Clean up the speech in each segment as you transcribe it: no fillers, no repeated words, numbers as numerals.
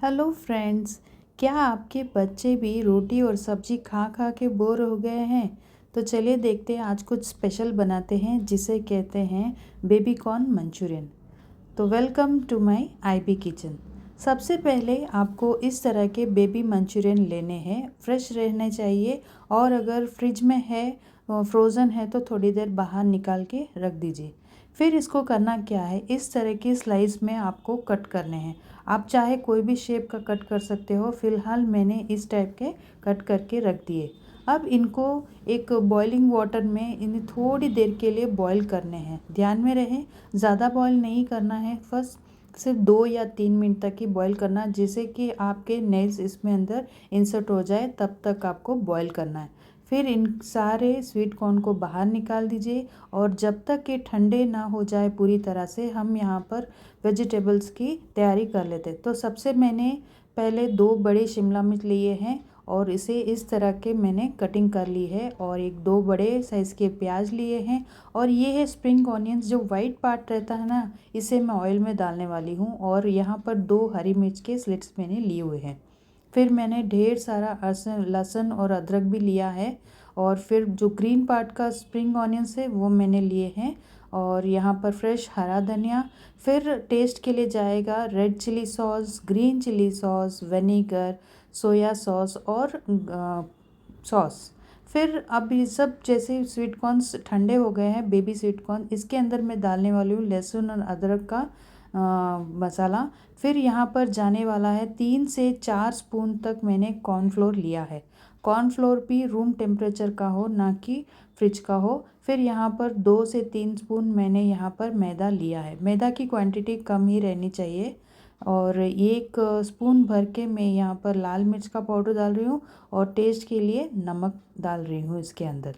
Hello friends. क्या आपके बच्चे भी रोटी और सब्जी खा खा के बोर हो गए हैं? तो चलिए देखते हैं, आज कुछ स्पेशल बनाते हैं जिसे कहते हैं बेबी कॉर्न मंचूरियन। तो welcome to my IB kitchen. सबसे पहले आपको इस तरह के बेबी मंचूरियन लेने हैं, फ्रेश रहने चाहिए। और अगर फ्रिज में है, फ्रोज़न है, तो थोड़ी देर बाहर निकाल के रख दीजिए। फिर इसको करना क्या है, इस तरह की स्लाइस में आपको कट करने हैं। आप चाहे कोई भी शेप का कट कर सकते हो। फ़िलहाल मैंने इस टाइप के कट करके रख दिए। अब इनको एक बॉइलिंग वाटर में इन्हें थोड़ी देर के लिए बॉईल करने हैं। ध्यान में रहे, ज़्यादा बॉईल नहीं करना है, फर्स्ट सिर्फ 2 या 3 मिनट तक ही बॉईल करना, जिससे कि आपके नेल्स इसमें अंदर इंसर्ट हो जाए, तब तक आपको बॉईल करना है। फिर इन सारे स्वीट कॉर्न को बाहर निकाल दीजिए और जब तक कि ठंडे ना हो जाए पूरी तरह से, हम यहाँ पर वेजिटेबल्स की तैयारी कर लेते। तो सबसे मैंने पहले 2 बड़े शिमला मिर्च लिए हैं और इसे इस तरह के मैंने कटिंग कर ली है, और 1-2 बड़े साइज़ के प्याज लिए हैं। और ये है स्प्रिंग ऑनियंस, जो वाइट पार्ट रहता है ना, इसे मैं ऑयल में डालने वाली हूँ। और यहाँ पर 2 हरी मिर्च के स्लिट्स मैंने लिए हुए हैं। फिर मैंने ढेर सारा लहसुन और अदरक भी लिया है। और फिर जो ग्रीन पार्ट का स्प्रिंग ऑनियंस है वो मैंने लिए हैं। और यहाँ पर फ्रेश हरा धनिया। फिर टेस्ट के लिए जाएगा red chilli sauce, green chilli sauce, vinegar, soya sauce और सॉस। फिर अब ये सब जैसे स्वीट कॉर्न्स ठंडे हो गए हैं, बेबी स्वीट कॉर्न, इसके अंदर मैं डालने वाली हूँ लहसुन और अदरक का मसाला। फिर यहाँ पर जाने वाला है 3 से 4 स्पून तक मैंने कॉर्नफ्लोर लिया है। कॉर्नफ्लोर भी रूम टेम्परेचर का हो, ना कि फ्रिज का हो। फिर यहाँ पर 2 से 3 स्पून मैंने यहाँ पर मैदा लिया है। मैदा की क्वांटिटी कम ही रहनी चाहिए। और 1 स्पून भर के मैं यहाँ पर लाल मिर्च का पाउडर डाल रही हूँ और टेस्ट के लिए नमक डाल रही हूँ इसके अंदर।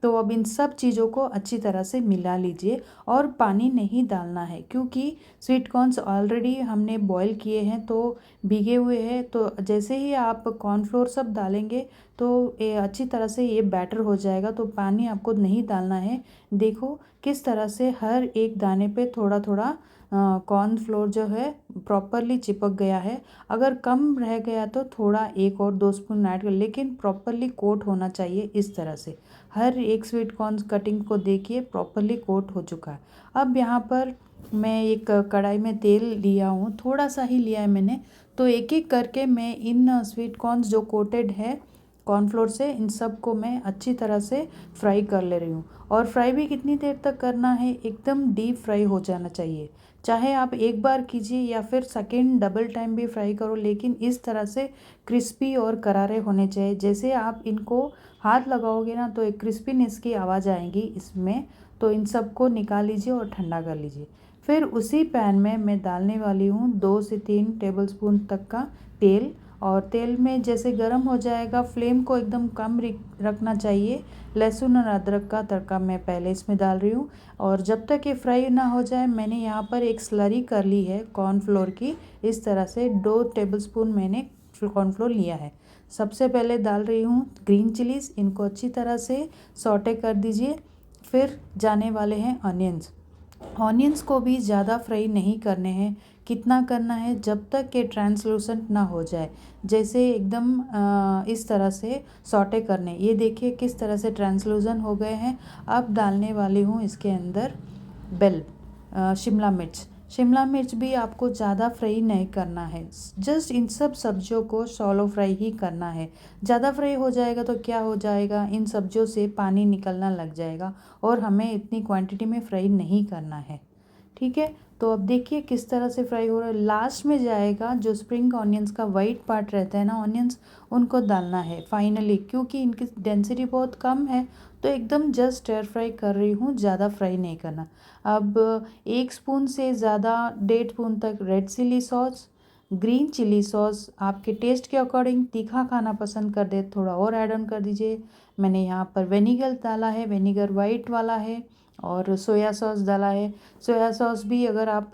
तो अब इन सब चीज़ों को अच्छी तरह से मिला लीजिए। और पानी नहीं डालना है, क्योंकि स्वीट कॉर्न्स ऑलरेडी हमने बॉईल किए हैं, तो भीगे हुए हैं। तो जैसे ही आप कॉर्नफ्लोर सब डालेंगे तो ये अच्छी तरह से ये बैटर हो जाएगा, तो पानी आपको नहीं डालना है। देखो किस तरह से हर एक दाने पे थोड़ा थोड़ा कॉर्नफ्लोर जो है प्रॉपरली चिपक गया है। अगर कम रह गया तो थोड़ा 1 और 2 स्पून ऐड कर, लेकिन प्रॉपरली कोट होना चाहिए इस तरह से। हर एक स्वीट कॉर्न कटिंग को देखिए प्रॉपरली कोट हो चुका है। अब यहाँ पर मैं एक कढ़ाई में तेल लिया हूँ, थोड़ा सा ही लिया है मैंने। तो एक एक करके मैं इन स्वीट कॉर्न्स जो कोटेड है कॉर्नफ्लोर से, इन सब को मैं अच्छी तरह से फ्राई कर ले रही हूँ। और फ्राई भी कितनी देर तक करना है, एकदम डीप फ्राई हो जाना चाहिए। चाहे आप एक बार कीजिए या फिर सेकेंड डबल टाइम भी फ्राई करो, लेकिन इस तरह से क्रिस्पी और करारे होने चाहिए। जैसे आप इनको हाथ लगाओगे ना, तो एक क्रिस्पीनेस की आवाज़ आएगी इसमें। तो इन सब को निकाल लीजिए और ठंडा कर लीजिए। फिर उसी पैन में मैं डालने वाली हूँ 2 से 3 टेबलस्पून तक का तेल। और तेल में जैसे गर्म हो जाएगा, फ्लेम को एकदम कम रखना चाहिए। लहसुन और अदरक का तड़का मैं पहले इसमें डाल रही हूँ। और जब तक ये फ्राई ना हो जाए, मैंने यहाँ पर एक स्लरी कर ली है कॉर्नफ्लोर की। इस तरह से 2 टेबलस्पून मैंने कॉर्नफ्लोर लिया है। सबसे पहले डाल रही हूँ ग्रीन चिलीज़, इनको अच्छी तरह से सॉटे कर दीजिए। फिर जाने वाले हैं ऑनियंस। ऑनियंस को भी ज़्यादा फ्राई नहीं करने हैं। कितना करना है, जब तक कि ट्रांसलूसेंट ना हो जाए, जैसे एकदम इस तरह से सॉटे करने। ये देखिए किस तरह से ट्रांसलूसेंट हो गए हैं। अब डालने वाली हूँ इसके अंदर शिमला मिर्च। शिमला मिर्च भी आपको ज़्यादा फ्राई नहीं करना है, जस्ट इन सब सब्जियों को शॉलो फ्राई ही करना है। ज़्यादा फ्राई हो जाएगा तो क्या हो जाएगा, इन सब्जियों से पानी निकलना लग जाएगा, और हमें इतनी क्वांटिटी में फ्राई नहीं करना है। ठीक है, तो अब देखिए किस तरह से फ्राई हो रहा है। लास्ट में जाएगा जो स्प्रिंग ऑनियंस का वाइट पार्ट रहता है ना, ऑनियंस, उनको डालना है फाइनली, क्योंकि इनकी डेंसिटी बहुत कम है। तो एकदम जस्ट स्टर फ्राई कर रही हूँ, ज़्यादा फ्राई नहीं करना। अब 1 स्पून से ज़्यादा 1.5 स्पून तक red chilli sauce, green chilli sauce, आपके टेस्ट के अकॉर्डिंग तीखा खाना पसंद कर दे थोड़ा और ऐड ऑन कर दीजिए। मैंने यहाँ पर विनेगर डाला है, विनेगर वाइट वाला है। और सोया सॉस डाला है। सोया सॉस भी अगर आप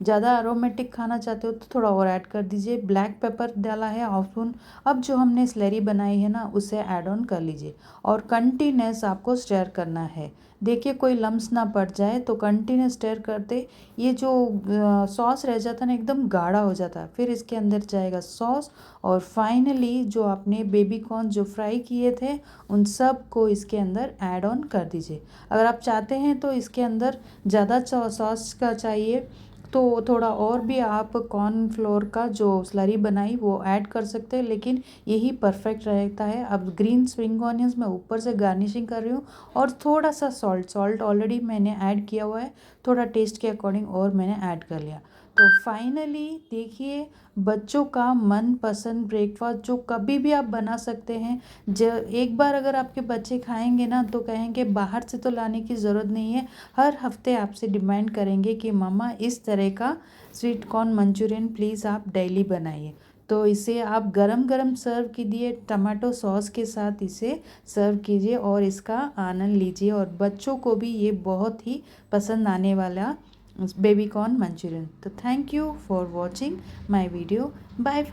ज़्यादा अरोमेटिक खाना चाहते हो तो थोड़ा और ऐड कर दीजिए। ब्लैक पेपर डाला है हाफ स्पून। अब जो हमने स्लरी बनाई है ना, उसे ऐड ऑन कर लीजिए और कंटिन्यूस आपको स्टर करना है। देखिए कोई लम्स ना पड़ जाए, तो कंटिन्यू स्टर करते ये जो सॉस रह जाता है ना एकदम गाढ़ा हो जाता है। फिर इसके अंदर जाएगा सॉस और फाइनली जो आपने बेबी कॉर्न जो फ्राई किए थे उन सब को इसके अंदर ऐड ऑन कर दीजिए। अगर आप चाहते हैं तो इसके अंदर ज़्यादा सॉस का चाहिए तो थोड़ा और भी आप कॉर्न फ्लोर का जो स्लरी बनाई वो ऐड कर सकते हैं, लेकिन यही परफेक्ट रहता है। अब ग्रीन स्प्रिंग ऑनियंस मैं ऊपर से गार्निशिंग कर रही हूँ और थोड़ा सा सॉल्ट ऑलरेडी मैंने ऐड किया हुआ है, थोड़ा टेस्ट के अकॉर्डिंग और मैंने ऐड कर लिया। तो फाइनली देखिए बच्चों का मनपसंद ब्रेकफास्ट जो कभी भी आप बना सकते हैं। एक बार अगर आपके बच्चे खाएंगे ना तो कहेंगे बाहर से तो लाने की ज़रूरत नहीं है, हर हफ्ते आपसे डिमांड करेंगे कि मम्मा इस तरह का स्वीट कॉर्न मंचूरियन प्लीज़ आप डेली बनाइए। तो इसे आप गरम गरम सर्व कीजिए, टमाटो सॉस के साथ इसे सर्व कीजिए और इसका आनंद लीजिए, और बच्चों को भी ये बहुत ही पसंद आने वाला बेबी कॉर्न मंचूरियन। तो thank you for watching my video. Bye friends.